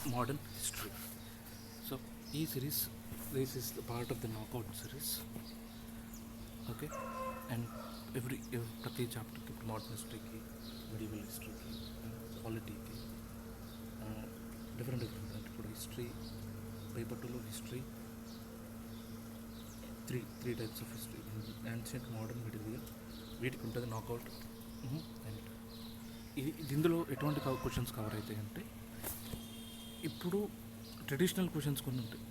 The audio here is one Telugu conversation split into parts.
modern history. So, series, this is the part of the knockout series. Okay, and ప్రతి చాప్టర్కి మోడర్న్ హిస్టరీకి, మెడివల్ హిస్టరీకి, పాలిటీకి, డిఫరెంట్ అంటే ఇప్పుడు హిస్టరీ పేపర్ టూలో history three types of history, ancient, modern, medieval, వీటికి ఉంటుంది నాకౌట్. అండ్ ఇందులో ఎటువంటి క్వశ్చన్స్ కవర్ అవుతాయి అంటే, ఇప్పుడు ట్రెడిషనల్ క్వశ్చన్స్ కొన్ని ఉంటాయి,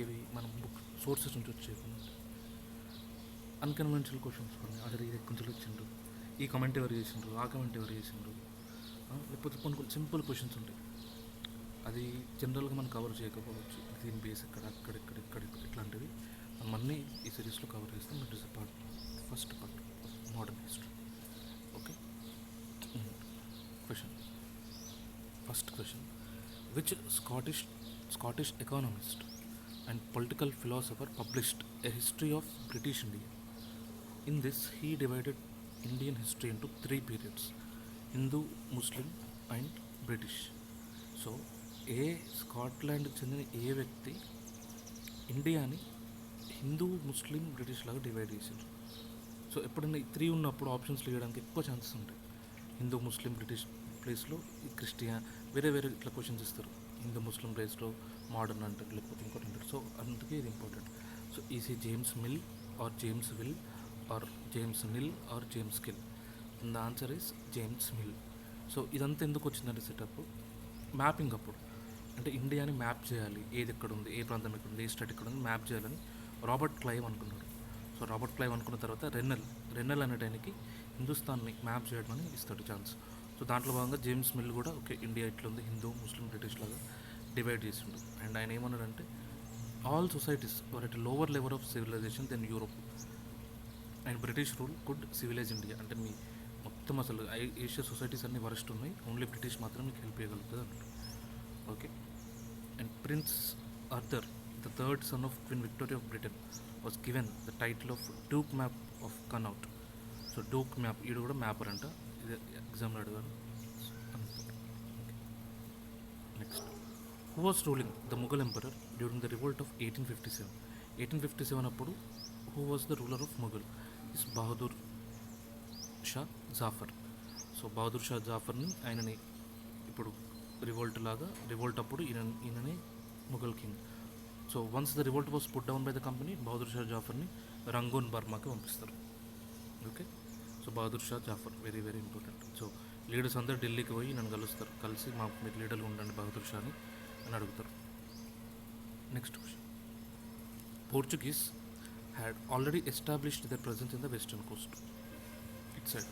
ఏవి మనం బుక్ సోర్సెస్ నుంచి వచ్చే కొన్ని ఉంటాయి. అన్కన్వెన్షనల్ క్వశ్చన్స్ కొన్ని, అసలు ఇది ఎక్కడి నుంచి వచ్చిండ్రు, ఈ కమెంట్ ఎవరు చేసిండ్రు, ఆ కమెంట్ ఎవరు చేసిండ్రు, లేకపోతే కొన్ని సింపుల్ క్వశ్చన్స్ ఉంటాయి, అది జనరల్గా మనం కవర్ చేయకపోవచ్చు. దీని బేస్ ఎక్కడ ఇట్లాంటివి మనం అన్నీ ఈ సిరీస్లో కవర్ చేస్తాం. It is first part modern history. Okay, question. First question: which Scottish economist and political philosopher published a history of British India? In this, he divided Indian history into three periods: Hindu, Muslim, and British. So స్కాట్లాండ్కి చెందిన ఏ వ్యక్తి ఇండియాని హిందూ, ముస్లిం, బ్రిటిష్ లాగా డివైడ్ చేశారు? సో ఎప్పుడైనా 3 ఉన్నప్పుడు ఆప్షన్స్లో ఇవ్వడానికి ఎక్కువ ఛాన్సెస్ ఉంటాయి. హిందూ, ముస్లిం, బ్రిటిష్ ప్లేస్లో క్రిస్టియన్, వేరే ఇట్లా క్వశ్చన్స్ ఇస్తారు. హిందూ, ముస్లిం ప్లేస్లో మోడర్న్ అంటారు, లేకపోతే ఇంకోటి అంటారు. సో అందుకే ఇది important. So is it James Mill or James Will or James Nil or James Kill? The answer is James Mill. So ఇదంతా ఎందుకు వచ్చిందంటే సెటప్ మ్యాపింగ్ అప్పుడు, అంటే ఇండియాని మ్యాప్ చేయాలి, ఏది ఎక్కడ ఉంది, ఏ ప్రాంతం ఎక్కడ ఉంది, ఏ స్టేట్ ఎక్కడ ఉంది మ్యాప్ చేయాలని రాబర్ట్ క్లైవ్ అనుకున్నాడు. సో రాబర్ట్ క్లైవ్ అనుకున్న తర్వాత రెన్నెల్ అనే టైంకి హిందుస్థాన్ని మ్యాప్ చేయడం అని ఇస్తాడు ఛాన్స్. సో దాంట్లో భాగంగా జేమ్స్ మిల్ కూడా ఓకే ఇండియా ఇట్లుంది, హిందూ, ముస్లిం, బ్రిటిష్ లాగా డివైడ్ చేసిండు. అండ్ ఆయన ఏమన్నాడంటే, all societies were at lower level of civilization then Europe and British rule could civilize India. అంటే మీ మొత్తం అసలు ఏషియా సొసైటీస్ అన్ని వరస్ట్ ఉన్నాయి, ఓన్లీ బ్రిటిష్ మాత్రం మీకు హెల్ప్ చేయగలుగుతుంది అన్నాడు. Okay, and prince Arthur, the third son of Queen Victoria of Britain, was given the title of Duke Map of Connaught. So Duke Map, ఇది కూడా మ్యాపర్ అంట, ఇది ఎగ్జామ్లో అడిగారు. Next, who was ruling the Mughal emperor during the revolt of 1857? 1857 అప్పుడు who was the ruler of Mughal? is Bahadur Shah Zafar. So Bahadur Shah జాఫర్ని ఆయనని ఇప్పుడు రివోల్ట్ అప్పుడు ఈయనని Mughal king. So once the revolt was put down by the company, Bahadur Shah జాఫర్ని రంగూన్ బర్మాకి పంపిస్తారు. Okay, so Bahadur Shah Zafar very very important. So leaders అందరూ ఢిల్లీకి పోయి నన్ను కలుస్తారు, కలిసి మీరు లీడర్లు ఉండండి బహదూర్ షాని అని అడుగుతారు. Next question: Portuguese had already established their presence in the western coast it side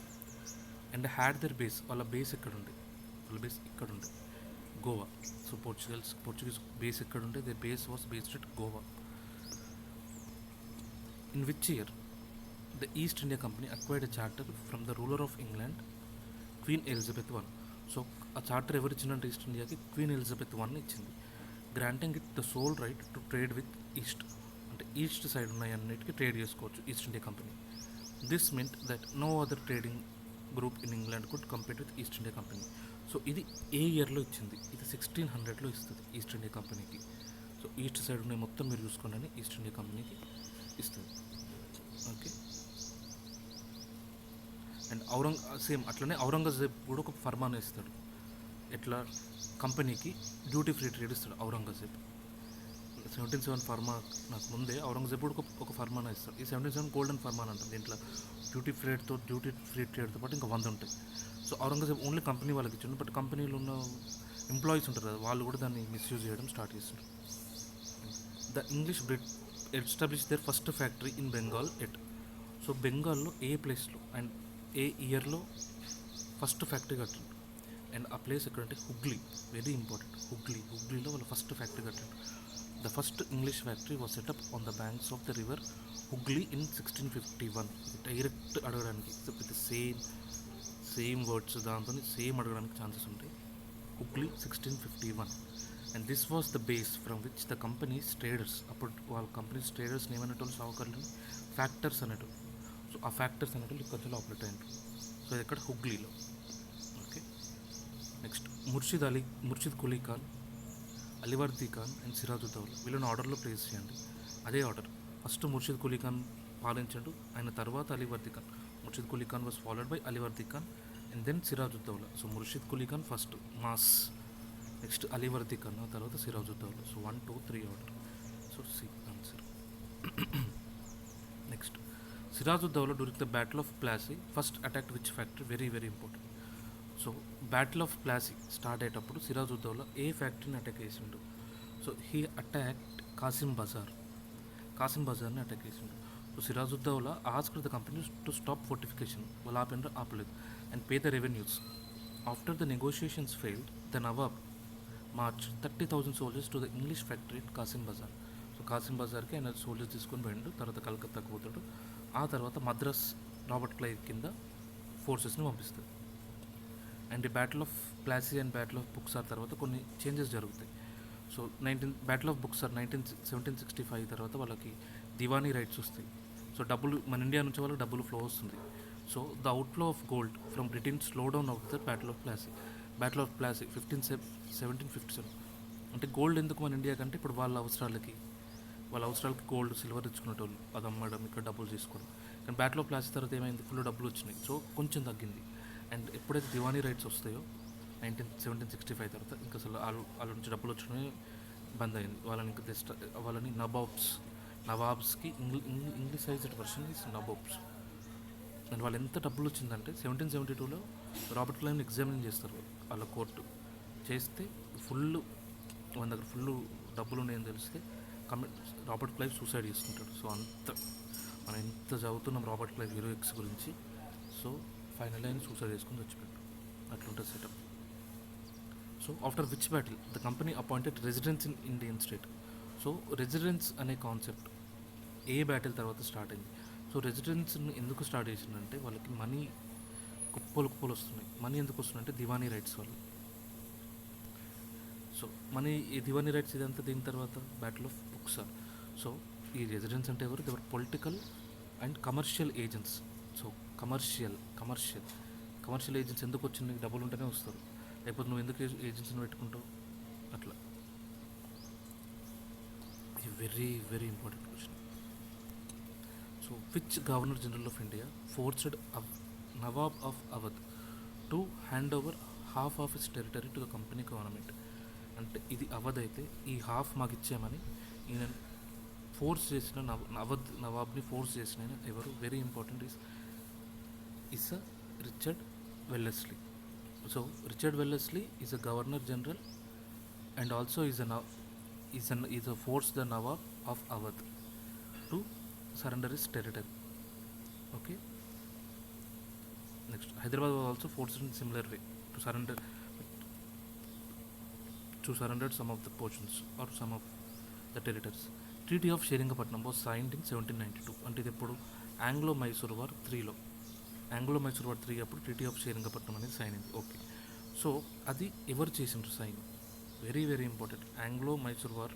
and had their base, వాళ్ళ బేస్ ఎక్కడుండే? వాళ్ళ బేస్ ఇక్కడుండే, గోవా. సో పోర్చుగీస్ బేస్ ఎక్కడుంటే they base was based at Goa. In which year the East India Company acquired a charter from the ruler of England, Queen Elizabeth I? So ఆ చార్టర్ ఎవరు ఇచ్చిందంటే ఈస్ట్ ఇండియాకి క్వీన్ ఎలిజబెత్ I ఇచ్చింది. Granting it the sole right to trade with East, అంటే ఈస్ట్ సైడ్ ఉన్నాయి అన్నిటికీ ట్రేడ్ చేసుకోవచ్చు East India Company. This meant that no other trading group in England could compete with East India Company. So ఇది ఏ ఇయర్లో ఇచ్చింది? ఇది 1600లో ఇస్తుంది ఈస్ట్ ఇండియా కంపెనీకి. సో ఈస్ట్ సైడ్ ఉన్నాయి మొత్తం మీరు చూసుకోండి అని ఈస్ట్ ఇండియా కంపెనీకి ఇస్తుంది. ఓకే, అండ్ సేమ్ అట్లనే ఔరంగజేబ్ కూడా ఒక ఫర్మానా ఇస్తాడు, ఎట్లా కంపెనీకి డ్యూటీ ఫ్రీ ట్రేడ్ ఇస్తాడు ఔరంగజేబ్. 1707 ఫర్మా నాకు ముందే ఔరంగజేబ్ కూడా ఒక ఫర్మానా ఇస్తాడు. ఈ 1707 గోల్డెన్ ఫర్మానా అంటారు. దీంట్లో డ్యూటీ ఫ్రీ ట్రేడ్తో పాటు ఇంకా 100 ఉంటాయి. సో ఔరంగజేబ్ ఓన్లీ కంపెనీ వాళ్ళకి ఇచ్చిండు, బట్ కంపెనీలో ఉన్న ఎంప్లాయీస్ ఉంటారు కదా, వాళ్ళు కూడా దాన్ని మిస్యూజ్ చేయడం స్టార్ట్ చేస్తారు. The English establish there first factory in Bengal at? So బెంగాల్లో ఏ ప్లేస్లో అండ్ ఏ ఇయర్లో ఫస్ట్ ఫ్యాక్టరీ కట్టిండు? అండ్ ఆ ప్లేస్ ఎక్కడంటే హుగ్లీ, వెరీ ఇంపార్టెంట్. హుగ్లీలో వాళ్ళు ఫస్ట్ ఫ్యాక్టరీ కట్టిండు. The first English factory was setup on the banks of the river Hooghly in 1651. ఇది డైరెక్ట్ అడగడానికి విత్ సేమ్ వర్డ్స్ దాంతో సేమ్ అడగడానికి ఛాన్సెస్ ఉంటాయి. Hooghly 1651. And this was the base from which the companies traders, అప్పుడు వాళ్ళ కంపెనీస్ ట్రేడర్స్ని ఏమనేటోళ్ళు, సావుకారులని ఫ్యాక్టర్స్ అనేటోళ్ళు. సో ఆ ఫ్యాక్టర్స్ అనేటోళ్ళు ఇక్కడ ఆపరేట్ అయ్యారు. సో ఇది ఇక్కడ హుగ్లీలో. Okay, next Murshid Quli Khan Alivardi Khan and Sirajuddaulah వీళ్ళని ఆర్డర్లో ప్లేస్ చేయండి. అదే ఆర్డర్. ఫస్ట్ ముర్షిద్ కులీ ఖాన్ పాలించాడు, ఆయన తర్వాత Alivardi Khan. Murshid Quli Khan was followed by Alivardi Khan and then Sirajuddaulah. So Murshid Quli Khan first మాస్, నెక్స్ట్ అలీవర్దీ ఖాన్, ఆ తర్వాత Sirajuddaulah. So 1, 2, 3 order. So C answer. Next, Sirajuddaula during the battle of Plassey first attacked which factory? Very very important. So battle of Plassey start అయ్యేటప్పుడు సిరాజుద్దౌలా ఏ ఫ్యాక్టరీని అటాక్ చేసిండు? సో హీ అటాక్డ్ కాసిం బజార్ని అటాక్ చేసిండు. So Sirajuddaula asked the company to stop fortification, వాళ్ళు ఆపలేదు, and pay the revenues. After the negotiations failed, the nawab march 30,000 soldiers to the English factory in Kasim Bazar. So Kasim బజార్కి ఆయన సోల్జర్స్ తీసుకొని పోయిండు, తర్వాత కలకత్తాకు పోతాడు, ఆ తర్వాత మద్రాస్ రాబర్ట్ క్లైవ్ కింద ఫోర్సెస్ని పంపిస్తారు. అండ్ ఈ battle of Plassey and battle of Buxar తర్వాత కొన్ని చేంజెస్ జరుగుతాయి. సో బ్యాటిల్ ఆఫ్ బుక్సార్ 1765 తర్వాత వాళ్ళకి దివానీ రైట్స్ వస్తాయి. సో డబ్బులు మన ఇండియా నుంచి వాళ్ళకి డబ్బులు ఫ్లో వస్తుంది. So the outflow of gold from Britain slow down of the battle of Plassey. 1757. అంటే గోల్డ్ ఎందుకు మన ఇండియా కంటే ఇప్పుడు వాళ్ళ అవసరాలకి గోల్డ్ సిల్వర్ ఇచ్చుకునేటోళ్ళు, అది అమ్మడం, ఇక్కడ డబ్బులు తీసుకోవడం. కానీ బ్యాటిల్ ఆఫ్ ప్లాసీ తర్వాత ఏమైంది, ఫుల్ డబ్బులు వచ్చినాయి, సో కొంచెం తగ్గింది. అండ్ ఎప్పుడైతే దివానీ రైట్స్ వస్తాయో 1765 తర్వాత ఇంకా అసలు వాళ్ళ నుంచి డబ్బులు వచ్చినాయి బంద్ అయింది. వాళ్ళని నవాబ్స్కి ఇంగ్లీషైజ్డ్ వర్షన్ ఈస్ నవాబ్స్. అండ్ వాళ్ళు ఎంత డబ్బులు వచ్చిందంటే 1772లో రాబర్ట్ క్లైవ్ని ఎగ్జామిన్ చేస్తారు వాళ్ళ కోర్టు చేస్తే, మన దగ్గర ఫుల్ డబ్బులు ఉన్నాయని తెలిస్తే రాబర్ట్ క్లైవ్ సూసైడ్ చేసుకుంటాడు. సో మనం ఎంత చదువుతున్నాం రాబర్ట్ క్లైవ్ హీరోయిక్స్ గురించి, సో ఫైనల్ ఆయన సూసైడ్ చేసుకుని చచ్చిపోయాడు. అట్లుంటుంది setup. So after which battle the company appointed residents in Indian state? So residents అనే కాన్సెప్ట్ ఏ బ్యాటిల్ తర్వాత స్టార్ట్ అయింది? సో రెసిడెన్స్ని ఎందుకు స్టార్ట్ చేసిందంటే వాళ్ళకి మనీ కుప్పలు వస్తున్నాయి. మనీ ఎందుకు వస్తున్నాయంటే దివానీ రైట్స్ వల్ల. సో ఈ దివానీ రైట్స్ ఇదంతా దీని తర్వాత బ్యాటిల్ ఆఫ్ బుక్సార్. సో ఈ రెసిడెన్స్ అంటే ఎవరు? ఎవరు political and commercial agents. So commercial agents ఎందుకు వచ్చింది? డబ్బులు ఉంటేనే వస్తారు, లేకపోతే నువ్వు ఎందుకు ఏజెన్సీని పెట్టుకుంటావు? అట్లా. ఇది very very important question. So which governor general of India forced nawab of Awadh to hand over half of his territory to the company government? అంటే ఇది అవధ్ అయితే ఈ హాఫ్ మాకు ఇచ్చేయమని ఈయన ఫోర్స్ చేసిన అవధ్ నవాబ్ని ఫోర్స్ చేసిన ఎవరు? Very important is Richard Wellesley. So Richard Wellesley is a Governor General and also is a force the Nawab of Awadh to surrender his territory. Okay. Next, Hyderabad was also forced in similar way to surrender some of the portions or some of the territories. Treaty of Seringapatam was signed in 1792. అంటే ఇది ఎప్పుడు? ఆంగ్లో-మైసూర్ వార్ 3లో. ఆంగ్లో-మైసూర్ వార్ 3 అప్పుడు ట్రీటీ ఆఫ్ శ్రీరంగపట్నం అనేది సైన్ అయింది. ఓకే. సో అది ఎవరు చేసిండ్రు sign? Very very important. ఆంగ్లో-మైసూర్ war,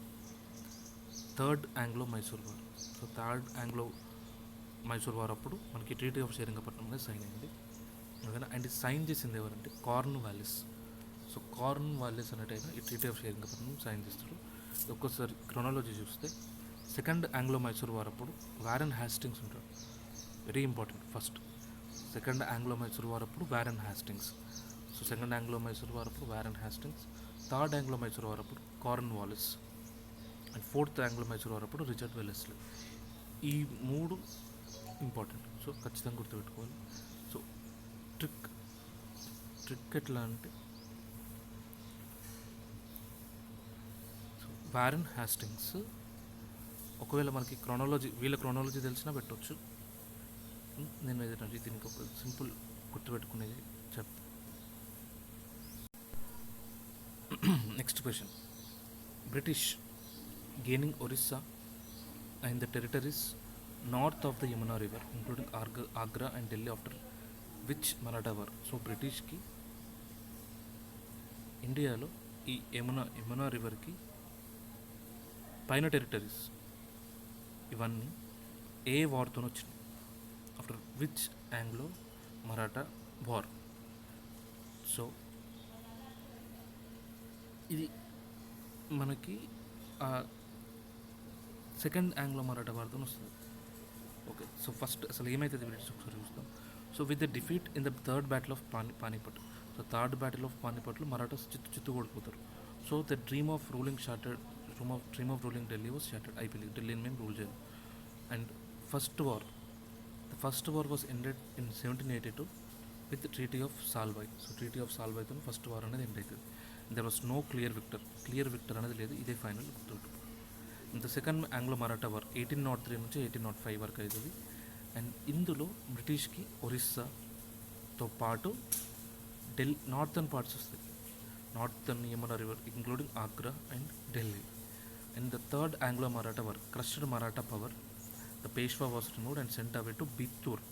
third ఆంగ్లో-మైసూర్ war. So third ఆంగ్లో-మైసూర్ war అప్పుడు మనకి ట్రీటీ ఆఫ్ శ్రీరంగపట్నం అనేది సైన్ అయింది. ఓకేనా? అండ్ సైన్ చేసింది ఎవరంటే corn Wallis. So corn Wallis అనేటైనా ఈ ట్రీటీ ఆఫ్ శ్రీరంగపట్నం సైన్ చేస్తాడు. ఒక్కోసారి క్రొనాలజీ చూస్తే సెకండ్ ఆంగ్లో-మైసూర్ వార్ అప్పుడు వారెన్ హ్యాస్టింగ్స్ ఉంటాడు. Very important. First second ఆంగ్లో-మైసూర్ war అప్పుడు Warren Hastings. So second ఆంగ్లో-మైసూర్ war అప్పుడు వారెన్ హ్యాస్టింగ్స్, థర్డ్ ఆంగ్లో-మైసూర్ వార్ అప్పుడు corn Wallis, and fourth ఆంగ్లో-మైసూర్ war అప్పుడు రిచర్డ్ వెల్లెస్లీ. ఈ 3 ఇంపార్టెంట్. సో ఖచ్చితంగా గుర్తుపెట్టుకోవాలి. సో ట్రిక్ ఎట్లా అంటే, వారెన్ హ్యాస్టింగ్స్ ఒకవేళ మనకి వీళ్ళ క్రోనాలజీ తెలిసినా పెట్టవచ్చు. నేను ఏదైనా దీనికి ఒక సింపుల్ గుర్తుపెట్టుకునేది చెప్తా. Next question. British gaining Orissa and the territories north of the Yamuna river including Agra and Delhi after which Maratha war? So బ్రిటిష్కి ఇండియాలో ఈ యమునా రివర్కి పైన టెరిటరీస్ ఇవన్నీ ఏ వార్తో వచ్చినాయి? After which Anglo Maratha war? So ఇది మనకి సెకండ్ ఆంగ్లో మరాఠా వార్తో వస్తుంది. ఓకే, సో ఫస్ట్ అసలు ఏమైతుంది బ్రిటిష్ ఒకసారి చూస్తాం. So with the defeat in the third battle of Panipat. So third battle of పానీపట్లో మరాఠాస్ చిత్తు ఓడిపోతారు. So the dream of ruling shattered, dream of ruling Delhi was shattered. I believe ఢిల్లీని మేము రూల్ చేయాలి. And first war, the first war was ended in 1782 with treaty of Salbai. So treaty of సాల్వాయ్తో ఫస్ట్ వార్ అనేది ఎండ్ అవుతుంది. There was no clear victor అనేది లేదు, ఇదే final victor. The second Anglo Maratha war 1803 నుంచి 1805 వరకు అవుతుంది. అండ్ ఇందులో బ్రిటిష్కి ఒరిస్సాతో పాటు నార్థన్ పార్ట్స్ వస్తాయి, northern Yamuna river including Agra and Delhi. And the third Anglo Maratha war crushed Maratha power. The Peshwa was removed and sent away to Bithoor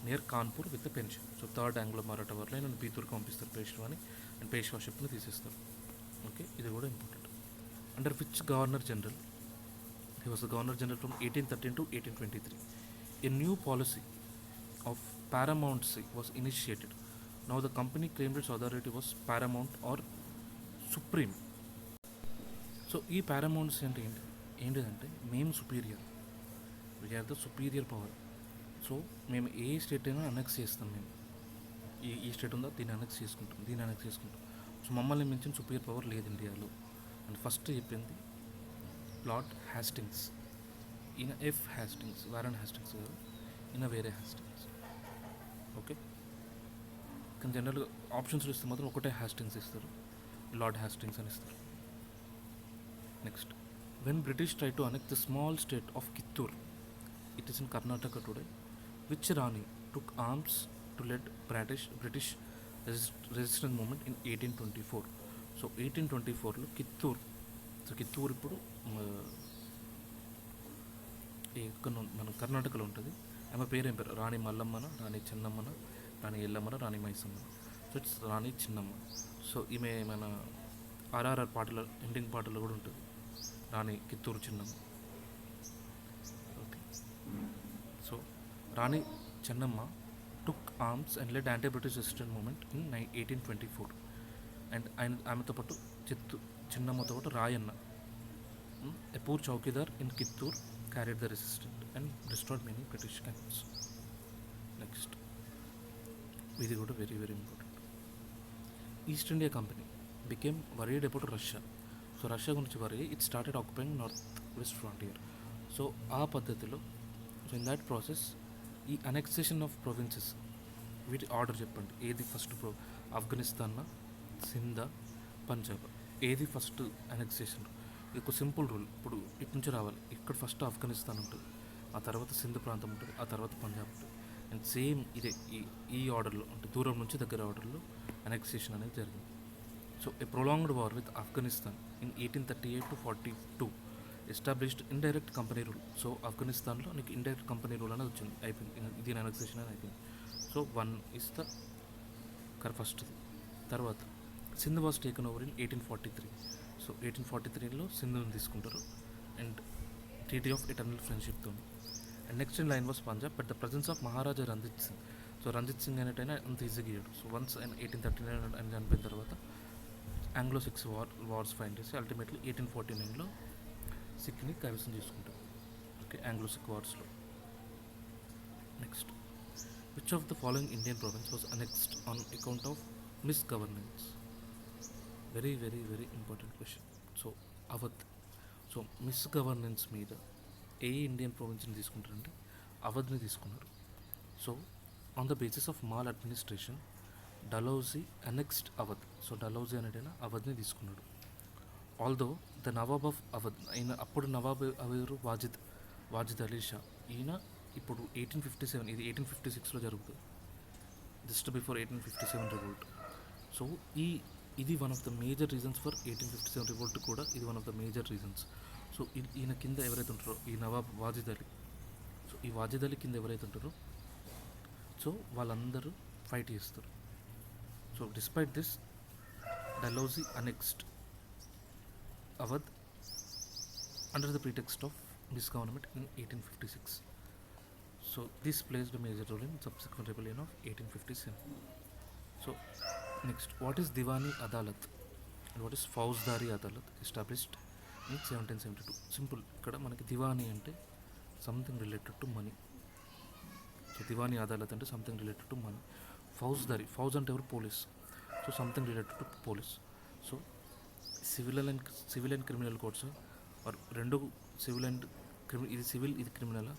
near Kanpur with the pension. So third Anglo Maratha వార్లో ఆయన బీతూర్కి పంపిస్తారు పేష్వాని, అండ్ పేష్వాషిప్ని తీసేస్తారు. ఓకే, ఇది కూడా important. Under which governor general, he was the governor general from 1813 to 1823. A new policy of paramountcy was initiated. Now the company claimed its authority was paramount or supreme. So ఈ పారామౌంట్సీ అంటే ఏంటిదంటే మేము superior, we are the superior power. So మేము ఏ స్టేట్ అయినా అనెక్స్ చేస్తాం. మేము ఈ స్టేట్ ఉందా దీన్ని అనెక్స్ చేసుకుంటాం. సో మమ్మల్ని మించిన సుపీరియర్ పవర్ లేదు ఇండియాలో. అండ్ ఫస్ట్ చెప్పింది లార్డ్ హ్యాస్టింగ్స్. ఈయన ఎఫ్ హ్యాస్టింగ్స్, వారన్ హ్యాస్టింగ్స్ కాదు, ఈయన వేరే హ్యాస్టింగ్స్. ఓకే, కానీ జనరల్గా ఆప్షన్స్లో ఇస్తే మాత్రం ఒకటే హ్యాస్టింగ్స్ ఇస్తారు, లార్డ్ హ్యాస్టింగ్స్ అని ఇస్తారు. Next, when British try to annex the small state of Kittur, it is in Karnataka today, which Rani took arms to led British resistance movement in 1824. So 1824లో కిత్తూర్ ఇప్పుడు మన కర్ణాటకలో ఉంటుంది. ఆమె పేరేం పేరు, రాణి మల్లమ్మన, రాణి చెన్నమ్మన, రాణి ఎల్లమ్మన, రాణి మైసమ్మన. సో ఇట్స్ రాణి చిన్నమ్మ. సో ఈమె మన ఆర్ఆర్ఆర్ పాటల ఎండింగ్ పాటలో కూడా ఉంటుంది, Rani Kittur Chennamma. Okay, so Rani Chennamma took arms and led anti British resistant movement in 1824. And ఆమెతో పాటు చిన్నమ్మతో పాటు Rayanna, a poor chowkidar in Kittur, carried the resistance and destroyed many British camps. Next, ఇది కూడా very very important. East India company became worried about Russia. So Russia గురించి worry it started occupying north west frontier. So ఆ పద్ధతిలో, సో ఇన్ దాట్ ప్రాసెస్ ఈ అనెక్సేషన్ ఆఫ్ ప్రొవిన్సెస్ వీటి ఆర్డర్ చెప్పండి. ఏది ఫస్ట్ ఆఫ్ఘనిస్తాన్, సింధ్, పంజాబ్, ఏది ఫస్ట్ అనెక్సేషన్? ఇది ఒక సింపుల్ రూల్. ఇప్పుడు ఇటు నుంచి రావాలి, ఇక్కడ ఫస్ట్ ఆఫ్ఘనిస్తాన్ ఉంటుంది, ఆ తర్వాత సింధ్ ప్రాంతం ఉంటుంది, ఆ తర్వాత పంజాబ్ ఉంటుంది. అండ్ సేమ్ ఇదే ఈ ఆర్డర్లో, అంటే దూరం నుంచి దగ్గర ఆర్డర్లో అనెక్సేషన్ అనేది జరిగింది. So A prolonged war with Afghanistan in 1838 to 42 established indirect company rule. So ఆఫ్ఘనిస్తాన్లో నీకు ఇండైరెక్ట్ కంపెనీ రూల్ అనేది వచ్చింది, అయిపోయింది, దీని అనెక్సేషన్ అనేది అయిపోయింది. So 1 is the first. తర్వాత Sindh was taken over in 1843. So 1843లో సింధుని తీసుకుంటారు అండ్ ట్రీటీ ఆఫ్ ఎటర్నల్ ఫ్రెండ్షిప్తో. And next in line was Punjab, but the presence of Maharaja Ranjit Singh. So Ranjit Singh అనేటైనా అంత ఈజీగా ఇయ్యాడు. సో వన్స్ ఆయన 1839 ఆయన చనిపోయిన తర్వాత ఆంగ్లో సిక్స్ వార్స్ ఫైన్ చేసి అల్టిమేట్లీ 1849లో సిక్ని కైవసం చేసుకుంటారు. ఓకే, ఆంగ్లో సిక్ వార్స్లో. Next, which of the following Indian province was annexed on account of misgovernance? Very very very important question. So Awadh. So misgovernance మీద ఏ ఇండియన్ ప్రావిన్స్ని తీసుకుంటారంటే అవధ్ని తీసుకున్నారు. So on the basis of maladministration Dalhousie annexed Awadh. So Dalhousie అనేటైనా అవధ్ని తీసుకున్నాడు. Although the nawab of Awadh, ఈయన అప్పుడు నవాబ్ ఎవరు? వాజిద్ అలీ షా. ఈయన ఇప్పుడు 1857, ఇది 1856లో జరుగుతుంది, జస్ట్ బిఫోర్ 1857 రివోల్ట్. సో ఇది one of the major reasons for 1857 revolt కూడా, ఇది one of the major reasons. So ఈయన కింద ఎవరైతే ఉంటారో ఈ నవాబ్ వాజిద్ అలీ, సో ఈ వాజిద్ అలీ కింద ఎవరైతే ఉంటారో సో వాళ్ళందరూ ఫైట్ చేస్తారు. So despite this Dalhousie annexed Awadh under the pretext of misgovernment in 1856. So this plays a major role in subsequent rebellion of 1857. So next, what is Diwani Adalat? And what is Faujdari Adalat established in 1772. Simple, ఇక్కడ మనకి దివానీ అంటే something related to money. So Diwani Adalat అంటే సంథింగ్ రిలేటెడ్ టు మనీ. ఫౌజ్ అంటే ఎవరు? Police. So something related to police. So civil and criminal courts are రెండు సివిల్ అండ్ ఇది సివిల్ ఇది క్రిమినలా,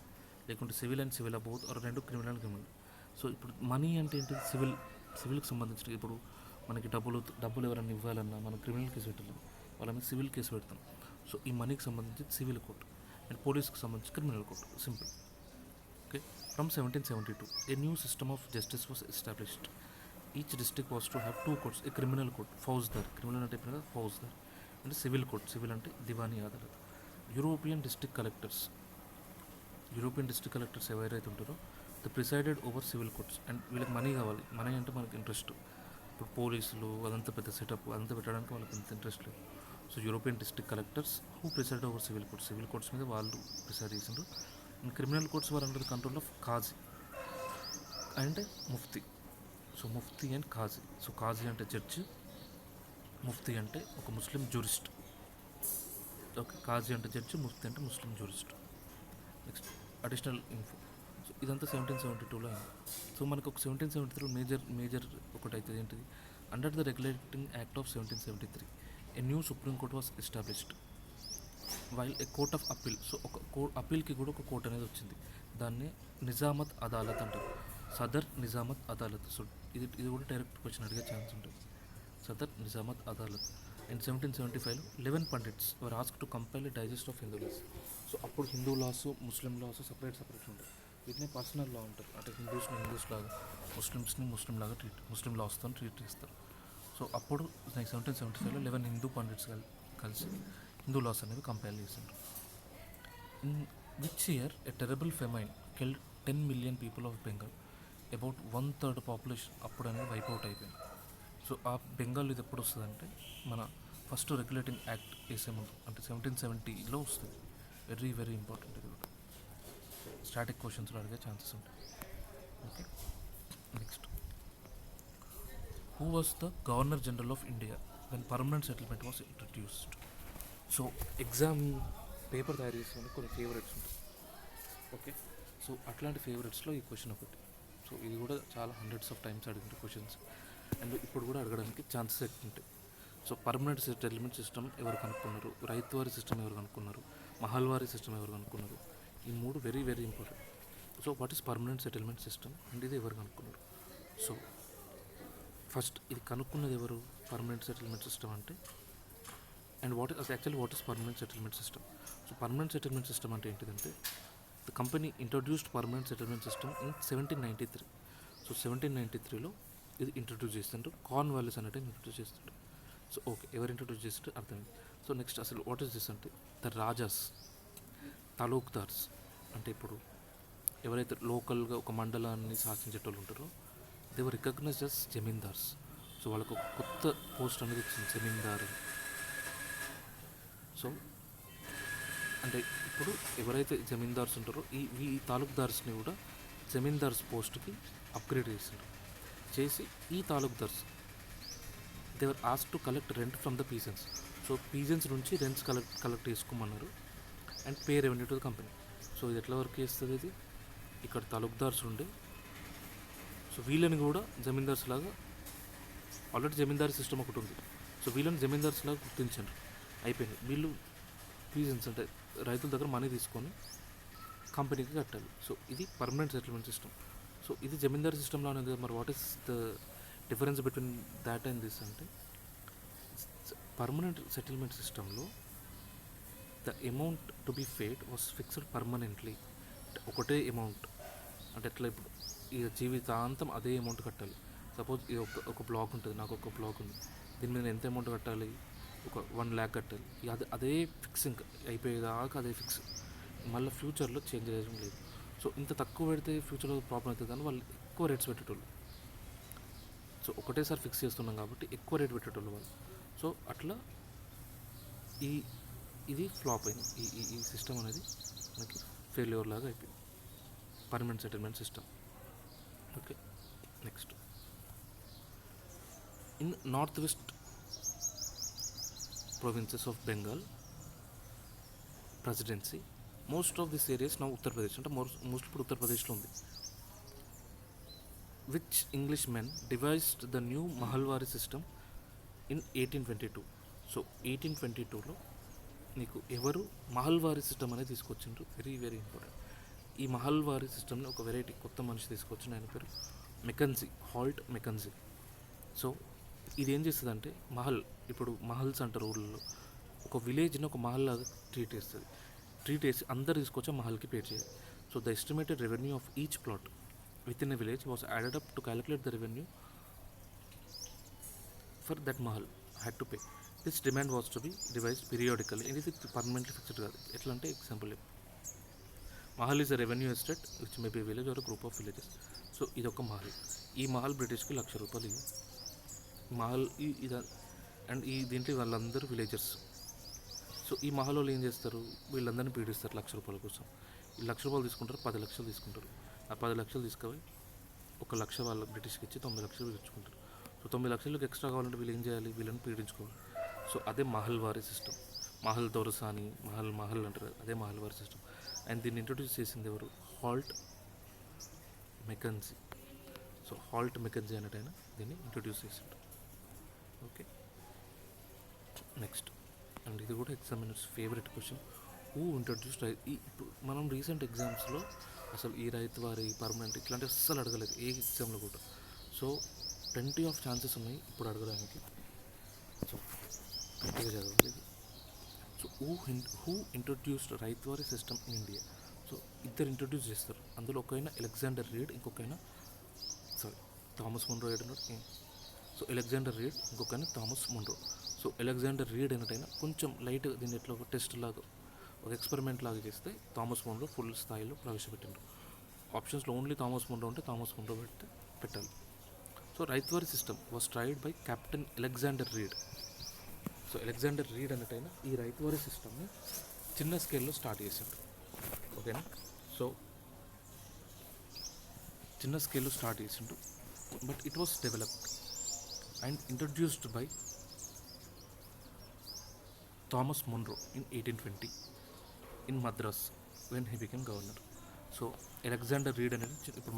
లేకుంటే civil and civil both are రెండు క్రిమినల్ క్రిమినల్. సో ఇప్పుడు మనీ అంటే ఏంటి? సివిల్కి సంబంధించిన, ఇప్పుడు మనకి డబ్బులు ఎవరైనా ఇవ్వాలన్నా మనం క్రిమినల్ కేసు పెట్టాలి, వాళ్ళ మీద సివిల్ కేసు పెడతాం. సో ఈ మనీకి సంబంధించి సివిల్ కోర్ట్ అండ్ పోలీస్కి సంబంధించి criminal court. Simple. Okay. From 1772 a new system of justice was established. Each district was to have two courts, a criminal court Faujdar, criminal అంటే చెప్పిన ఫౌజ్దార్, అంటే సివిల్ కోర్ట్, సివిల్ అంటే Diwani Adalat. European district collectors ఎవరైతే ఉంటారో the presided over civil courts. And వీళ్ళకి మనీ కావాలి, మనీ అంటే మనకి ఇంట్రెస్ట్. ఇప్పుడు పోలీసులు అదంతా పెద్ద సెటప్ అదంతా పెట్టడానికి వాళ్ళకి అంత ఇంట్రెస్ట్ లేదు. So European district collectors who presided over civil courts మీద వాళ్ళు ప్రిసైడ్ చేసిండ్రు. And criminal courts were under the control of Qazi అంటే Mufti. So Mufti and Qazi. So Qazi అంటే జడ్జి, ముఫ్తీ అంటే ఒక ముస్లిం జూరిస్ట్. ఓకే, కాజీ అంటే జడ్జి, ముఫ్తీ అంటే Muslim jurist. Next additional info. So ఇదంతా 1772లో అయింది. సో మనకు ఒక 1773 మేజర్ ఒకటి అవుతుంది ఏంటిది? Under the regulating act of 1773 a new supreme court was established while A court of appeal. So ఒక అప్పీల్కి కూడా ఒక కోర్ట్ అనేది వచ్చింది, దాన్ని నిజామత్ అదాలత్ అంటారు. సదర్ నిజామత్ అదాలత్. సో ఇది కూడా డైరెక్ట్ క్వశ్చన్ అడిగే ఛాన్స్ ఉంటుంది. సదర్ నిజామత్ అదాలత్. ఇన్ 1775లో 11 pandits were ask to compile a digest of Hindu laws. So అప్పుడు Hindu laws Muslim laws separate ఉంటాయి. వీటిని పర్సనల్ లా ఉంటారు, అంటే హిందూస్ లాగా ముస్లిమ్స్ని ముస్లిం లాస్తో ట్రీట్ చేస్తారు. సో అప్పుడు 1775లో 11 హిందూ పండిట్స్ కలిసి హిందూ లాస్ అనేవి కంపైల్ చేసిండ్రు. In which year a terrible famine killed 10 million people of Bengal, about 1/3 population అప్పుడు అనేది వైప్అవుట్ అయిపోయింది. సో ఆ బెంగాల్ ఇది ఎప్పుడు వస్తుందంటే మన ఫస్ట్ రెగ్యులేటింగ్ యాక్ట్ వేసే ముందు, అంటే 1770లో వస్తుంది. వెరీ ఇంపార్టెంట్ ఇది కూడా. స్టాటిక్ క్వశ్చన్స్లో అడిగే ఛాన్సెస్ ఉంటాయి. Okay. Next, who was the governor general of India when permanent settlement was introduced. So exam paper తయారు చేసిన కొన్ని ఫేవరెట్స్ ఉంటాయి. ఓకే. సో అట్లాంటి ఫేవరెట్స్లో ఈ క్వశ్చన్ ఒకటి. సో ఇది కూడా చాలా హండ్రెడ్స్ ఆఫ్ టైమ్స్ అడిగిన క్వశ్చన్స్, అండ్ ఇప్పుడు కూడా అడగడానికి ఛాన్సెస్ ఎక్కువ ఉంటాయి. సో పర్మనెంట్ సెటిల్మెంట్ సిస్టమ్ ఎవరు కనుక్కున్నారు, రైతువారీ సిస్టమ్ ఎవరు కనుక్కున్నారు, మహల్వారీ సిస్టమ్ ఎవరు కనుక్కున్నారు, ఈ మూడు very important. So what is permanent settlement system and ఇది ఎవరు కనుక్కున్నారు? సో ఫస్ట్ ఇది కనుక్కున్నది ఎవరు? పర్మనెంట్ సెటిల్మెంట్ సిస్టమ్ అంటే, and what is permanent settlement system? So permanent settlement system అంటే ఏంటిదంటే, the company introduced permanent settlement system in 1793. So 1793లో ఇది ఇంట్రడ్యూస్ చేస్తుంటారు. కార్న్వాలిస్ అనేటి ఇంట్రడ్యూస్ చేస్తుంటారు. సో ఓకే, ఎవరు ఇంట్రడ్యూస్ చేస్తే అర్థమైంది. సో నెక్స్ట్ అసలు వాట్ ఈస్ దిస్ అంటే, ద రాజాస్, తాలూక్దార్స్ అంటే ఇప్పుడు ఎవరైతే లోకల్గా ఒక మండలాన్ని శాసించేటోళ్ళు ఉంటారో they were recognised as zamindars. So వాళ్ళకు ఒక కొత్త పోస్ట్ అనేది వచ్చింది, జమీందార్. సో అంటే ఇప్పుడు ఎవరైతే జమీందార్స్ ఉంటారో ఈ తాలూక్దార్స్ని కూడా జమీందార్స్ పోస్ట్కి అప్గ్రేడ్ చేసి ఈ taluqdars they were ask to collect rent from the peasants. So peasants నుంచి రెంట్స్ కలెక్ట్ చేసుకోమన్నారు and pay revenue to the company. So ఇది ఎట్లా వర్క్ చేస్తుంది? ఇది ఇక్కడ తాలూక్దార్స్ ఉండే, సో వీళ్ళని కూడా జమీందార్స్ లాగా, ఆల్రెడీ జమీందారీ సిస్టమ్ ఒకటి ఉంది, సో వీళ్ళని జమీందార్స్ లాగా గుర్తించారు. అయిపోయింది. వీళ్ళు పీజన్స్ అంటే రైతుల దగ్గర మనీ తీసుకొని కంపెనీకి కట్టాలి. సో ఇది పర్మనెంట్ సెటిల్మెంట్ సిస్టమ్. సో ఇది జమీందారీ సిస్టంలో అనేది. మరి what is the difference between that and this అంటే, పర్మనెంట్ సెటిల్మెంట్ సిస్టంలో the amount to be paid was fixed permanently. ఒకటే అమౌంట్, అంటే ఎట్లా ఇప్పుడు ఈ జీవితాంతం అదే అమౌంట్ కట్టాలి. సపోజ్ ఇది ఒక బ్లాక్ ఉంటుంది, నాకు ఒక బ్లాక్ ఉంది, దీని మీద ఎంత అమౌంట్ కట్టాలి? ఒక 1 lakh కట్టాలి. అదే ఫిక్సింగ్ అయిపోయేదాకా అదే ఫిక్స్, మళ్ళీ ఫ్యూచర్లో చేంజ్ చేయడం లేదు. సో ఇంత తక్కువ పెడితే ఫ్యూచర్లో ప్రాబ్లం అవుతుంది, కానీ వాళ్ళు ఎక్కువ రేట్స్ పెట్టేటోళ్ళు. సో ఒకటేసారి ఫిక్స్ చేస్తున్నాం కాబట్టి ఎక్కువ రేట్ పెట్టేటోళ్ళు వాళ్ళు. సో అట్లా ఇది ఫ్లాప్ అయింది. ఈ సిస్టమ్ అనేది మనకి ఫెయిల్యూర్ లాగా అయిపోయింది, permanent settlement system. Okay. Next, in north west provinces of Bengal presidency. Most of this areas now Uttar Pradesh, అంటే మోస్ట్ ఇప్పుడు ఉత్తరప్రదేశ్లో ఉంది. Which Englishmen devised the new Mahalwari system in 1822. So 1822లో నీకు ఎవరు మహల్వారీ సిస్టమ్ అనేది తీసుకొచ్చిండ్రు, వెరీ వెరీ ఇంపార్టెంట్. ఈ మహల్వారీ సిస్టమ్ని ఒక వెరైటీ కొత్త మనిషి తీసుకొచ్చిన ఆయన పేరు మెకన్జీ, హాల్ట్ మెకన్జీ. సో ఇది ఏం చేస్తుందంటే ఇప్పుడు మహల్స్ అంటారు ఊళ్ళలో, ఒక విలేజ్ని ఒక మహల్ లాగా ట్రీట్ చేస్తుంది. ట్రీట్ చేసి అందరు తీసుకొచ్చి మహల్కి పే చేయాలి. So the estimated revenue of each plot within a village was added up to calculate the revenue for that mahal had to pay. This demand was to be revised periodically. ఇది పర్మనెంట్లీ ఫిక్స్డ్ కాదు. ఎట్లా అంటే example, mahal is a revenue estate which may be village or group of villages. So ఇదొక మహల్. ఈ మహల్ బ్రిటిష్కి ₹1,00,000 ఇది. మహల్ అండ్ దీంట్లో వాళ్ళందరూ విలేజర్స్. సో ఈ మహల్ వాళ్ళు ఏం చేస్తారు, వీళ్ళందరినీ పీడిస్తారు ₹1,00,000 కోసం. ఈ ₹1,00,000 తీసుకుంటారు, 10 లక్షలు తీసుకుంటారు. ఆ 10 లక్షలు తీసుకుపోయి 1,00,000 వాళ్ళ బ్రిటిష్కి ఇచ్చి 9 లక్షలు తెచ్చుకుంటారు. సో 9 లక్షలకు ఎక్స్ట్రా కావాలంటే వీళ్ళు ఏం చేయాలి, వీళ్ళని పీడించుకోవాలి. సో అదే మహల్వారీ సిస్టమ్. మహల్ దొరసాని, మహల్ అంటారు, అదే మహల్వారీ సిస్టమ్. అండ్ దీన్ని ఇంట్రొడ్యూస్ చేసింది ఎవరు, Holt Mackenzie. So Holt Mackenzie అనేటైనా దీన్ని ఇంట్రొడ్యూస్ చేసిండు. ఓకే, నెక్స్ట్, అండ్ ఇది కూడా examiners favourite question, who introduced. ఇప్పుడు మనం రీసెంట్ ఎగ్జామ్స్లో అసలు ఈ రైతు వారి పర్మనెంట్ ఇట్లాంటి అస్సలు అడగలేదు ఏ ఎగ్జామ్లో కూడా. సో ప్lenty ఆఫ్ ఛాన్సెస్ ఉన్నాయి ఇప్పుడు అడగడానికి. సో గట్టిగా చదవాలి. So who introduced Ryotwari system in India. So ఇద్దరు ఇంట్రొడ్యూస్ చేస్తారు. అందులో ఒకైనా అలెగ్జాండర్ రీడ్, ఇంకొకైనా థామస్ మున్రో ఏడున్నాడు. సో అలెగ్జాండర్ రీడ్, ఇంకొకైనా Thomas Munro. So Alexander Read ఏంటైనా కొంచెం లైట్ దీన్ని ఎట్లా ఒక టెస్ట్ లాగా, ఒక ఎక్స్పెరిమెంట్ లాగా చేస్తే థామస్ మున్రో ఫుల్ స్థాయిలో ప్రవేశపెట్టిండ్రు. ఆప్షన్స్లో ఓన్లీ థామస్ మున్రో ఉంటే థామస్ మున్రో పెట్టాలి. So Ryotwari system was tried by captain Alexander Read. So Alexander Read అన్నట్టయినా ఈ రైతువారీ సిస్టమ్ని చిన్న స్కేల్లో స్టార్ట్ చేశాడు. ఓకేనా, సో చిన్న స్కేల్లో స్టార్ట్ చేసిండు, but it was developed and introduced by Thomas Munro in 1820 in Madras when he became governor. So Alexander Read అనేది ఇప్పుడు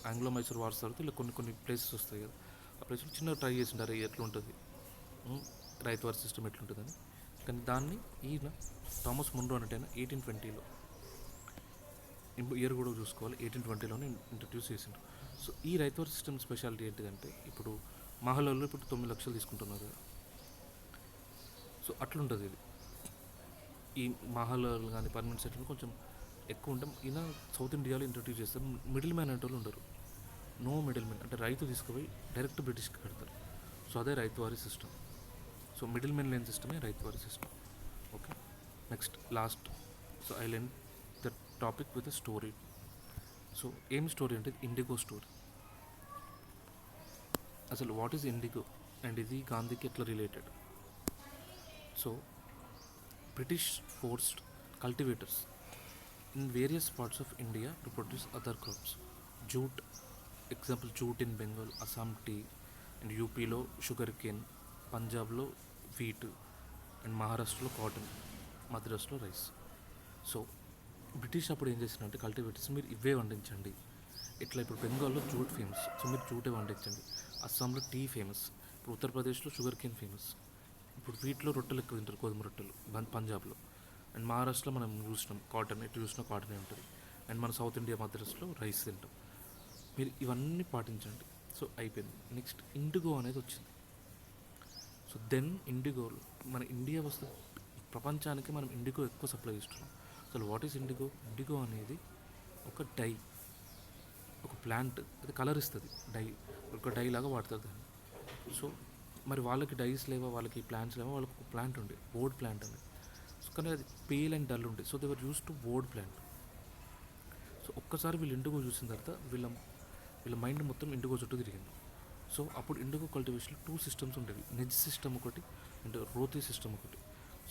ఆంగ్లో మైసూర్ వార్స్ తర్వాత ఇలా కొన్ని ప్లేసెస్ వస్తాయి కదా, ఆ ప్లేస్లో చిన్నగా ట్రై చేసిండారు ఎట్లుంటుంది రైతువారి సిస్టమ్ ఎట్లుంటుందని. కానీ దాన్ని ఈయన థామస్ మున్రో అనేటైనా 1820లో, ఇయర్ కూడా చూసుకోవాలి, 1820లోనే ఇంట్రడ్యూస్ చేసిండు. సో ఈ రైతువారి సిస్టమ్ స్పెషాలిటీ ఏంటిదంటే, ఇప్పుడు మహల్లో ఇప్పుడు 9 లక్షలు తీసుకుంటున్నారు కదా, సో అట్లుంటుంది ఇది. ఈ మహల్లో కానీ పర్మనెంట్ సెటిల్ కొంచెం ఎక్కువ ఉంటాం. ఈయన సౌత్ ఇండియాలో ఇంట్రడ్యూస్ చేస్తారు. మిడిల్ మ్యాన్ అంటే వాళ్ళు ఉండరు, నో మిడిల్ మ్యాన్. అంటే రైతు తీసుకుపోయి డైరెక్ట్ బ్రిటిష్కి కడతారు. సో అదే Ryotwari system. So middle man లేని సిస్టమే Ryotwari system. Okay, next last. So I లెన్ the topic with a story. So ఏం స్టోరీ అంటే ఇండిగో స్టోరీ. అసలు వాట్ ఈజ్ ఇండిగో అండ్ ఇది గాంధీకి ఎట్లా related. So British forced cultivators in various parts of India to produce other crops. Jute, example jute in Bengal, Assam tea, and UP-లో షుగర్ కేన్, పంజాబ్లో వీట్, అండ్ మహారాష్ట్రలో కాటన్, మద్రాస్లో రైస్. సో బ్రిటిష్ అప్పుడు ఏం చేసినంటే కల్టివేటర్స్ మీరు ఇవే వండించండి. ఇట్లా ఇప్పుడు బెంగాల్లో జూట్ ఫేమస్, సో మీరు జూటే వండించండి. అస్సాంలో టీ ఫేమస్, ఇప్పుడు ఉత్తరప్రదేశ్లో షుగర్ కేన్ ఫేమస్. ఇప్పుడు వీటిలో రొట్టెలు ఎక్కువ తింటారు, గోధుమ రొట్టెలు పంజాబ్లో. అండ్ మహారాష్ట్రలో మనం చూసినాం కాటన్, ఎటు చూసినా కాటనే ఉంటుంది. అండ్ మన సౌత్ ఇండియా మద్రాస్లో రైస్ తింటాం. మీరు ఇవన్నీ పాటించండి. సో అయిపోయింది. నెక్స్ట్ ఇండిగో అనేది వచ్చింది. సో దెన్ ఇండిగో మన ఇండియా వస్తే ప్రపంచానికి మనం ఇండిగో ఎక్కువ సప్లై చేస్తున్నాం. అసలు వాట్ ఈస్ ఇండిగో? ఇండిగో అనేది ఒక డై, ఒక ప్లాంట్, అది కలర్ ఇస్తుంది. ఒక డై లాగా వాడతారు దాన్ని. సో మరి వాళ్ళకి డైస్ లేవా, వాళ్ళకి ప్లాంట్స్ లేవా, వాళ్ళకి ఒక ప్లాంట్ ఉండే బోర్డ్ ప్లాంట్ అనేది. సో కానీ అది పేల్ అండ్ డల్ ఉండే. So they were use to board plant. So ఒక్కసారి వీళ్ళు ఇండిగో చూసిన తర్వాత వీళ్ళ మైండ్ మొత్తం ఇండిగో చుట్టూ తిరిగింది. సో అప్పుడు ఇండిగో కల్టివేషన్లో 2 సిస్టమ్స్ ఉండేవి, నిజ్ సిస్టమ్ ఒకటి అండ్ రోతీ సిస్టమ్ ఒకటి.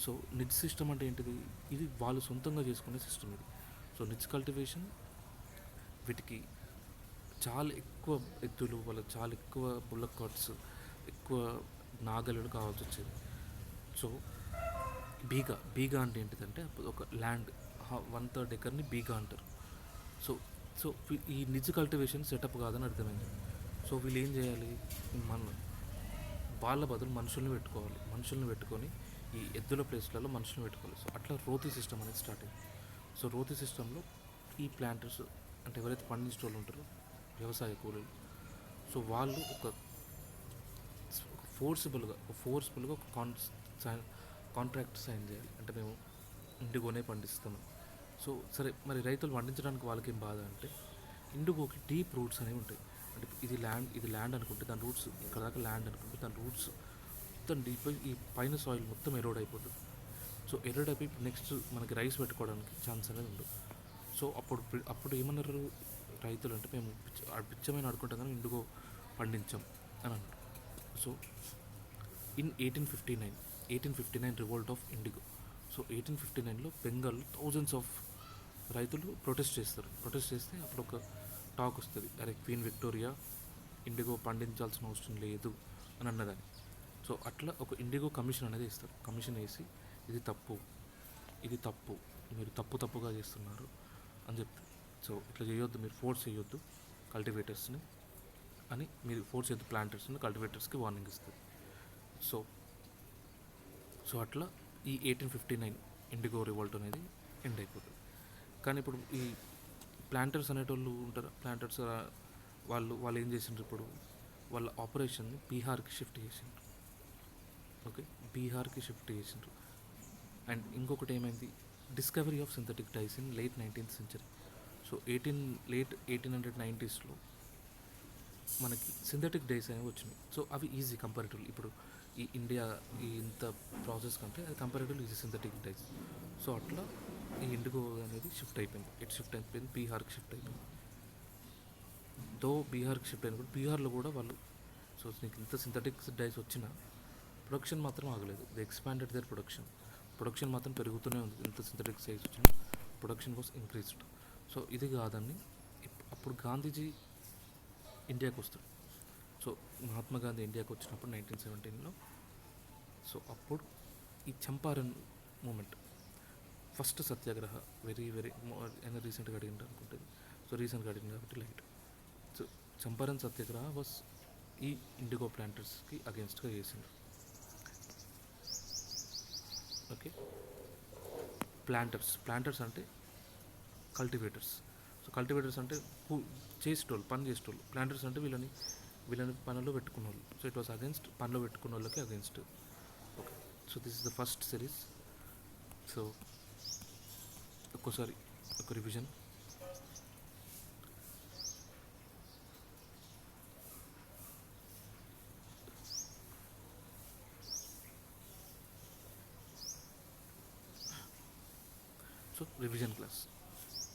సో నిజ్ సిస్టమ్ అంటే ఏంటిది, ఇది వాళ్ళు సొంతంగా చేసుకునే సిస్టమ్ ఇది. సో నిజ్ కల్టివేషన్ వీటికి చాలా ఎక్కువ ఎద్దులు, వాళ్ళకి చాలా ఎక్కువ బుల్లక్ కార్ట్స్, ఎక్కువ నాగళ్ళు కావాల్సి వచ్చేది. సో బీగా అంటే ఏంటిదంటే ఒక ల్యాండ్ 1/3 ఎకర్ని బీగా అంటారు. సో సో ఈ నిజ కల్టివేషన్ సెటప్ కాదని అర్థమైంది. సో వీళ్ళు ఏం చేయాలి, మన వాళ్ళ బదులు మనుషుల్ని పెట్టుకొని ఈ ఎద్దుల ప్లేస్లలో మనుషుల్ని పెట్టుకోవాలి. సో అట్లా రోతీ సిస్టమ్ అనేది స్టార్ట్ అయింది. సో రోతీ సిస్టంలో ఈ ప్లాంటర్స్ అంటే ఎవరైతే పండించే వాళ్ళు ఉంటారో వ్యవసాయ కూలీలు, సో వాళ్ళు ఒక ఫోర్స్ఫుల్గా ఒక కాంట్రాక్ట్ సైన్ చేయాలి. అంటే మేము ఇండిగోనే పండిస్తాము. సో సరే, మరి రైతులు పండించడానికి వాళ్ళకి ఏం బాధ అంటే ఇండిగోకి డీప్ రూట్స్ అనేవి ఉంటాయి. అంటే ఇది ల్యాండ్ అనుకుంటే దాని రూట్స్ ఇక్కడ దాకా ల్యాండ్ అనుకుంటే దాని రూట్స్ మొత్తం డీప్ ఈ పైన సాయిల్ మొత్తం ఎరోడ్ అయిపోతుంది. సో ఎరోడ్ అయిపోయి నెక్స్ట్ మనకి రైస్ పెట్టుకోవడానికి ఛాన్స్ అనేది ఉండదు. సో అప్పుడు ఏమన్నారు రైతులు అంటే మేము పిచ్చమైన ఆడుకుంటాం కానీ ఇండిగో పండించాం అని అన్నారు. So in 1859 revolt of indigo. So 1859లో బెంగాల్ థౌజండ్స్ ఆఫ్ రైతులు ప్రొటెస్ట్ చేస్తే అప్పుడు ఒక టాక్ వస్తుంది, అరే క్వీన్ విక్టోరియా ఇండిగో పండించాల్సిన అవసరం లేదు అని అన్నదాన్ని. సో అట్లా ఒక ఇండిగో కమిషన్ అనేది ఇస్తారు. కమిషన్ వేసి ఇది తప్పు మీరు తప్పుగా చేస్తున్నారు అని చెప్తారు. సో ఇట్లా చేయొద్దు, మీరు ఫోర్స్ చేయొద్దు కల్టివేటర్స్ని అని, మీరు ఫోర్స్ చేయొద్దు ప్లాంటర్స్ని, కల్టివేటర్స్కి వార్నింగ్ ఇస్తుంది. సో సో అట్లా ఈ 1859 ఇండిగో రివోల్ట్ అనేది ఎండ్ అయిపోతుంది. కానీ ఇప్పుడు ఈ ప్లాంటర్స్ అనేటోళ్ళు ఉంటారు, ప్లాంటర్స్ వాళ్ళు ఏం చేసిండ్రు, ఇప్పుడు వాళ్ళ ఆపరేషన్ని బీహార్కి షిఫ్ట్ చేసిండ్రు. ఓకే, బీహార్కి షిఫ్ట్ చేసిండ్రు. అండ్ ఇంకొకటి ఏమైంది, discovery of synthetic dyes in late 19th century. So late 1890sలో మనకి సింథటిక్ డైస్ అనేవి వచ్చినాయి. సో అవి ఈజీ కంపారిటివ్లీ, ఇప్పుడు ఈ ఇండియా ఈ ఇంత ప్రాసెస్ కంటే అది comparatively easy synthetic dyes. So అట్లా ఈ ఇండిగో అనేది షిఫ్ట్ అయిపోయింది బీహార్కి షిఫ్ట్ అయిపోయింది. బీహార్కి షిఫ్ట్ అయిన కూడా బీహార్లో కూడా వాళ్ళు, సో నీకు ఇంత సింథటిక్ డైస్ వచ్చినా ప్రొడక్షన్ మాత్రం ఆగలేదు. ది ఎక్స్పాండెడ్ దేర్ ప్రొడక్షన్ మాత్రం పెరుగుతూనే ఉంది. ఇంత సింథటిక్ సైజ్ వచ్చినా ప్రొడక్షన్ వాస్ ఇంక్రీజ్డ్. సో ఇది కాదని అప్పుడు గాంధీజీ ఇండియాకి వస్తాడు. సో మహాత్మా గాంధీ ఇండియాకి వచ్చినప్పుడు 1917లో, సో అప్పుడు ఈ చంపారన్ మూమెంట్ ఫస్ట్ సత్యాగ్రహ వెరీ అయినా రీసెంట్గా అడిగింది అనుకుంటుంది. సో రీసెంట్గా అడిగింది కాబట్టి light. So Champaran Satyagraha was ఈ ఇండిగో ప్లాంటర్స్కి అగేన్స్ట్గా చేసిండ్రు. ఓకే, ప్లాంటర్స్ అంటే కల్టివేటర్స్. సో కల్టివేటర్స్ అంటే పని చేసేటోళ్ళు. ప్లాంటర్స్ అంటే వీళ్ళని పనిలో పెట్టుకున్న వాళ్ళు. సో ఇట్ వాస్ అగేన్స్ట్ పనిలో పెట్టుకున్న వాళ్ళకి against. Okay, so this is the first series. So ఒక్కోసారి ఒక revision. So revision class.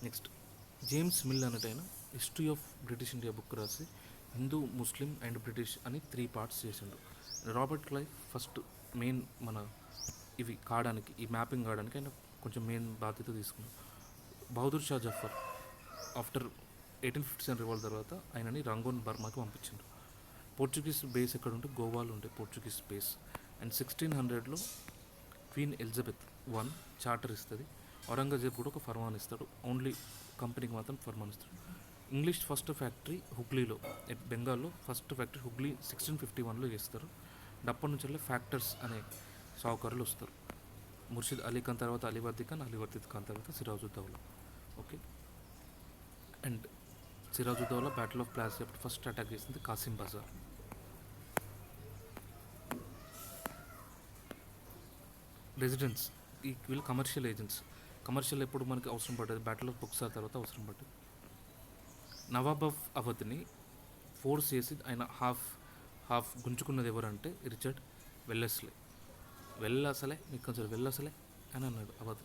Next James Mill అన్నట్టయినా history of British India book రాసి హిందూ, ముస్లిం అండ్ బ్రిటిష్ అని 3 parts చేసిండు. రాబర్ట్ క్లైవ్ ఫస్ట్ మెయిన్ మన ఇవి కావడానికి, ఈ మ్యాపింగ్ కావడానికి ఆయన కొంచెం మెయిన్ బాధ్యత తీసుకున్నాడు. బహదూర్ షా జఫర్ ఆఫ్టర్ 1857 రివాల్ట్ తర్వాత ఆయనని రంగూన్ బర్మాకి పంపించిండు. పోర్చుగీస్ బేస్ ఎక్కడ ఉంటే గోవాలో ఉండే పోర్చుగీస్ బేస్. అండ్ 1600లో క్వీన్ ఎలిజబెత్ I చార్టర్ ఇస్తుంది. ఔరంగజేబ్ కూడా ఒక ఫర్మాన్ ఇస్తాడు, ఓన్లీ కంపెనీకి మాత్రం ఫర్మాన్ ఇస్తాడు. ఇంగ్లీష్ ఫస్ట్ ఫ్యాక్టరీ హుగ్లీలో, బెంగాల్లో ఫస్ట్ ఫ్యాక్టరీ హుగ్లీ 1651లో చేస్తారు. అప్పటి నుంచి ఫ్యాక్టర్స్ అనే సావుకారులు వస్తారు. ముర్షిద్ అలీ ఖాన్ తర్వాత అలీవర్దీ ఖాన్ తర్వాత Siraj-ud-Daulah. Okay, and Siraj-ud-Daulah battle of Plassey అప్పుడు ఫస్ట్ అటాక్ చేసింది కాసిం బజార్. రెసిడెంట్స్ వీళ్ళు కమర్షియల్ ఏజెంట్స్. కమర్షియల్ ఎప్పుడు మనకి అవసరం పడ్డది, బ్యాటిల్ ఆఫ్ బుక్సార్ తర్వాత అవసరం పడ్డది. నవాబ్ ఆఫ్ అవధ్ని ఫోర్స్ చేసి ఆయన హాఫ్ గుంజుకున్నది ఎవరంటే రిచర్డ్ వెల్లెస్లే. మీకు కొంచెం వెళ్ళసలే అని అన్నాడు Awadh.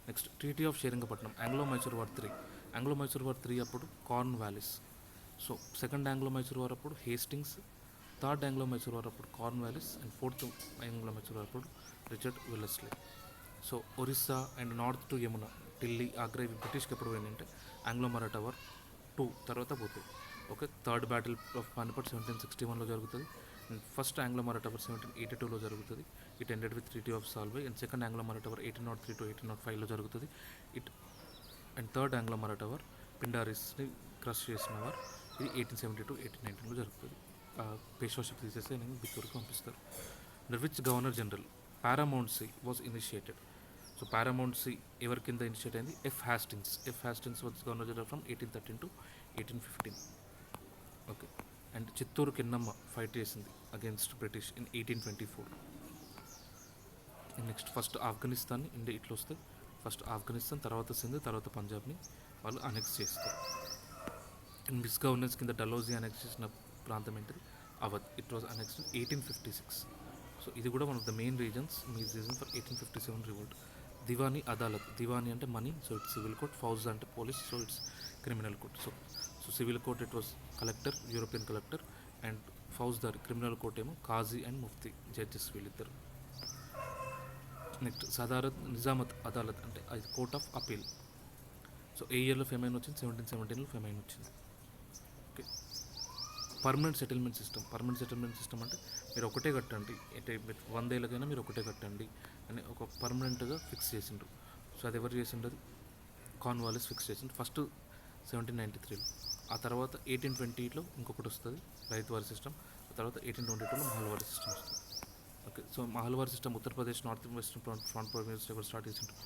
Next treaty of Seringapatam, Anglo Mysore war 3 అప్పుడు Cornwallis. So second Anglo Mysore war అప్పుడు Hastings, third Anglo Mysore war అప్పుడు Cornwallis, and fourth Anglo Mysore war అప్పుడు Richard Wellesley. So Orissa and north to Yamuna, Delhi, Agra ఇవి బ్రిటిష్కి ఎప్పుడు పోయిందంటే ఆంగ్లో మరాఠా వార్ 2 తర్వాత పోతుంది. Okay, third battle of Panipat 1761లో జరుగుతుంది. ఫస్ట్ ఆంగ్లో మారా టవర్ 1782లో జరుగుతుంది. It ended with treaty of Salbai. And second Anglo Maratha war 1803 to 1805లో జరుగుతుంది. It and third Anglo Maratha war పిండారిస్ని క్రష్ చేసిన వారు ఇది 1870 to 1819లో జరుగుతుంది. పేషోషిప్ తీసేసి నేను బిత్తూరుకు పంపిస్తారు. Which governor general Paramount C was initiated. So Paramount C ఎవరి కింద ఇనిషియేట్ అయింది? F Hastings was governor general from 1813 to 1815. Okay. And Chittoor కిన్నమ్మ fight చేసింది against British in 1824. Next first Afghanistan India ఇట్లా వస్తే ఫస్ట్ ఆఫ్ఘనిస్తాన్, తర్వాత సింధ్, తర్వాత పంజాబ్ని వాళ్ళు అనెక్స్ చేస్తారు. అండ్ మిస్ గవర్నెన్స్ కింద డలోజీ అనెక్స్ చేసిన ప్రాంతం ఏంటిది? Awadh. It was annexed in 1856. So ఇది కూడా one of the main reason for 1857 revolt. Diwani Adalat. Diwani అంటే money, so it's civil court. ఫౌజ్ అంటే police, so it's criminal court. So civil court it was collector, European collector, and Faujdar criminal court ఏమో కాజీ అండ్ ముఫ్తీ జడ్జెస్ వీళ్ళిద్దరు. నెక్స్ట్ సదారత్ నిజామత్ అదాలత్ అంటే అది కోర్ట్ ఆఫ్ అపీల్. సో ఏ ఇయర్లో ఫెమైన్ వచ్చింది? 1717లో ఫెమైన్ వచ్చింది. ఓకే. పర్మనెంట్ సెటిల్మెంట్ సిస్టమ్ అంటే మీరు ఒకటే కట్టండి, అంటే 100 ఏళ్ళకైనా మీరు ఒకటే కట్టండి అని ఒక పర్మనెంట్గా ఫిక్స్ చేసిండ్రు. సో అది ఎవరు చేసిండ్రు? అది కార్న్వాలిస్ ఫిక్స్ చేసిండ్రు ఫస్ట్ 1793లో. ఆ తర్వాత 1820లో ఇంకొకటి వస్తుంది రైతువారి సిస్టమ్. ఆ తర్వాత 1822లో మహల్వారి సిస్టమ్ వస్తుంది. Okay. So Mahalwari system Uttar Pradesh north western front province ఎవరు స్టార్ట్ చేసిండ్రు?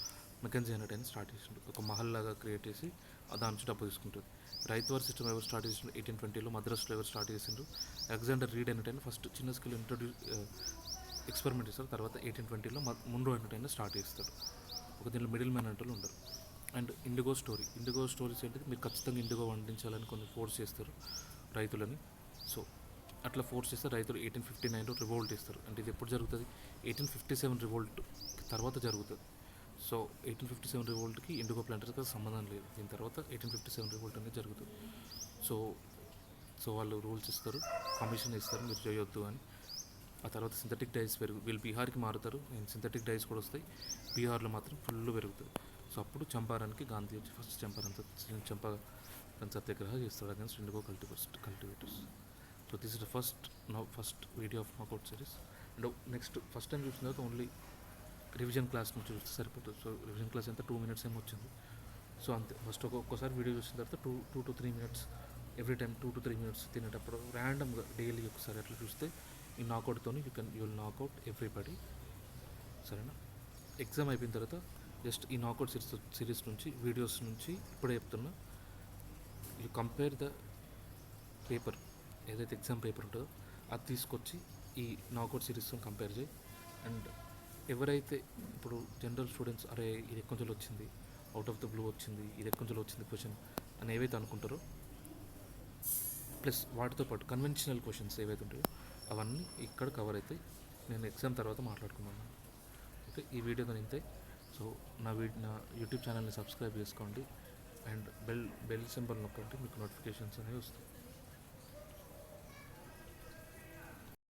మెకెన్జీ అనే టైం స్టార్ట్ చేసిండు. ఒక మహల్ లాగా క్రియేట్ చేసి దాని నుంచి డబ్బు తీసుకుంటుంది. రైతువారి సిస్టమ్ ఎవరు స్టార్ట్ చేసిండు? 1820లో మద్రాసులో ఎవరు స్టార్ట్ చేసిండ్రు? అలెగ్జాండర్ రీడ్ అనే టైం ఫస్ట్ చిన్న స్కేల్ ఎక్స్పెరిమెంట్ చేస్తారు. తర్వాత 1820లో మున్రో అనే టైం స్టార్ట్ చేస్తాడు. ఒక దీనిలో మిడిల్ మ్యాన్ అంటే ఉండరు. అండ్ ఇండిగో స్టోరీస్ ఏంటిది? మీరు ఖచ్చితంగా ఇండిగో పండించాలని కొన్ని ఫోర్స్ చేస్తారు రైతులని. సో అట్లా ఫోర్స్ చేస్తే రైతులు 1859లో రివోల్ట్ చేస్తారు. అంటే ఇది ఎప్పుడు జరుగుతుంది? 1857 రివోల్ట్ తర్వాత జరుగుతుంది. సో 1857 రివోల్ట్కి ఇండిగో ప్లాంటర్స్కి సంబంధం లేదు. దీని తర్వాత 1857 రివోల్ట్ అనేది జరుగుతుంది. సో వాళ్ళు రూల్స్ ఇస్తారు, కమిషన్ ఇస్తారు మీరు చేయొద్దు అని. ఆ తర్వాత సింథటిక్ డైస్ వీళ్ళు బీహార్కి మారుతారు. సింథటిక్ డైస్ కూడా వస్తాయి. బీహార్లో మాత్రం ఫుల్ పెరుగుతుంది. సో అప్పుడు చంపారానికి గాంధీ వచ్చి ఫస్ట్ చంపారన్ సత్యాగ్రహ చేస్తాడు against IndiGo cultivators. So this is the first video of knockout series. And next first time చూసిన తర్వాత ఓన్లీ రివిజన్ క్లాస్ నుంచి చూస్తే సరిపోతుంది. సో రివిజన్ క్లాస్ ఎంత 2 minutes ఏమో వచ్చింది. సో అంతే. ఫస్ట్ ఒక్కొక్కసారి వీడియో చూసిన తర్వాత 2 to 3 minutes every time 2 to 3 minutes తినేటప్పుడు ర్యాండమ్గా డైలీ ఒకసారి అట్లా చూస్తే ఈ నాకౌట్తో యూ విల్ నాకౌట్ ఎవ్రీబడి. సరేనా? ఎగ్జామ్ అయిపోయిన తర్వాత జస్ట్ ఈ నాకౌట్ సిరీస్ నుంచి వీడియోస్ నుంచి ఇప్పుడే చెప్తున్నా, యూ కంపేర్ ద పేపర్, ఏదైతే ఎగ్జామ్ పేపర్ ఉంటుందో అది తీసుకొచ్చి ఈ నాకౌట్ సిరీస్తో కంపేర్ చేయి. అండ్ ఎవరైతే ఇప్పుడు జనరల్ స్టూడెంట్స్ అరే ఇది ఎక్కువ వచ్చింది, అవుట్ ఆఫ్ ద బ్లూ వచ్చింది, ఇది ఎక్కువ వచ్చింది క్వశ్చన్ అని ఏవైతే అనుకుంటారో, ప్లస్ వాటితో పాటు కన్వెన్షనల్ క్వశ్చన్స్ ఏవైతే ఉంటాయో అవన్నీ ఇక్కడ కవర్ అవుతాయి. నేను ఎగ్జామ్ తర్వాత మాట్లాడుకున్నాను. ఓకే. ఈ వీడియో కానీ ఇంతే. సో నా యూట్యూబ్ ఛానల్ని సబ్స్క్రైబ్ చేసుకోండి అండ్ బెల్ సింబల్ నొక్కండి, మీకు నోటిఫికేషన్స్ అనేవి వస్తాయి.